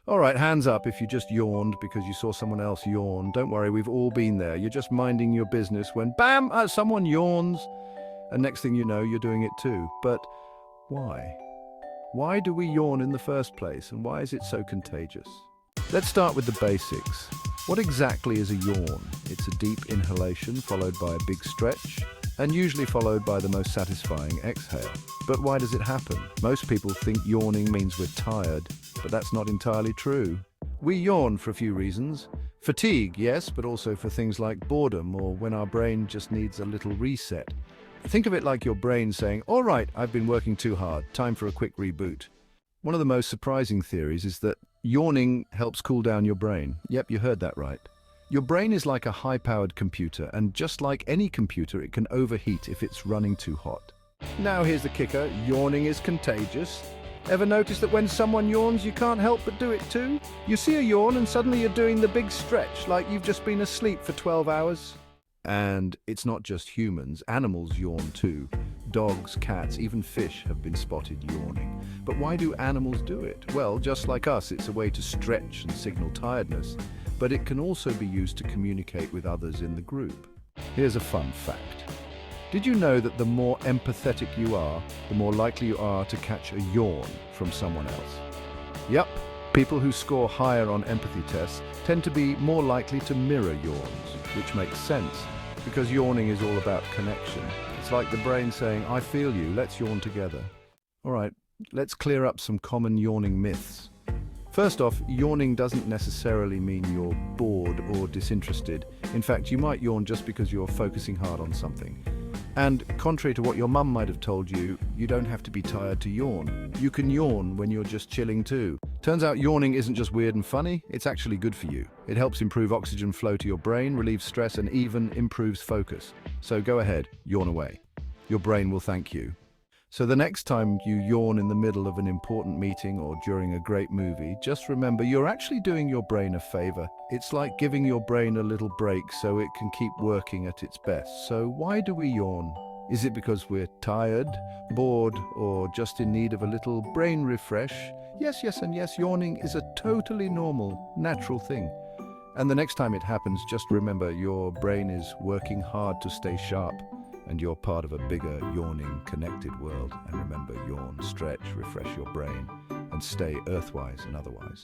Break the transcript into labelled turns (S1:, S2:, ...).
S1: All right, hands up if you just yawned because you saw someone else yawn. Don't worry, we've all been there. You're just minding your business when bam, someone yawns, and next thing you know, you're doing it too. But why? Why do we yawn in the first place, and why is it so contagious? Let's start with the basics. What exactly is a yawn? It's a deep inhalation followed by a big stretch, and usually followed by the most satisfying exhale. But why does it happen? Most people think yawning means we're tired, but that's not entirely true. We yawn for a few reasons. Fatigue, yes, but also for things like boredom or when our brain just needs a little reset. Think of it like your brain saying, "All right, I've been working too hard, time for a quick reboot." One of the most surprising theories is that yawning helps cool down your brain. Yep, you heard that right. Your brain is like a high-powered computer, and just like any computer, it can overheat if it's running too hot. Now here's the kicker, yawning is contagious. Ever notice that when someone yawns, you can't help but do it too? You see a yawn and suddenly you're doing the big stretch, like you've just been asleep for 12 hours. And it's not just humans, animals yawn too. Dogs, cats, even fish have been spotted yawning. But why do animals do it? Well, just like us, it's a way to stretch and signal tiredness, but it can also be used to communicate with others in the group. Here's a fun fact. Did you know that the more empathetic you are, the more likely you are to catch a yawn from someone else? Yep, people who score higher on empathy tests tend to be more likely to mirror yawns, which makes sense, because yawning is all about connection. It's like the brain saying, "I feel you, let's yawn together." All right, let's clear up some common yawning myths. First off, yawning doesn't necessarily mean you're bored or disinterested. In fact, you might yawn just because you're focusing hard on something. And contrary to what your mum might have told you, you don't have to be tired to yawn. You can yawn when you're just chilling too. Turns out yawning isn't just weird and funny, it's actually good for you. It helps improve oxygen flow to your brain, relieves stress, and even improves focus. So go ahead, yawn away. Your brain will thank you. So the next time you yawn in the middle of an important meeting or during a great movie, just remember you're actually doing your brain a favor. It's like giving your brain a little break so it can keep working at its best. So why do we yawn? Is it because we're tired, bored, or just in need of a little brain refresh? Yes, and yes, yawning is a totally normal, natural thing. And the next time it happens, just remember your brain is working hard to stay sharp. And you're part of a bigger, yawning, connected world. And remember, yawn, stretch, refresh your brain, and stay earthwise and otherwise.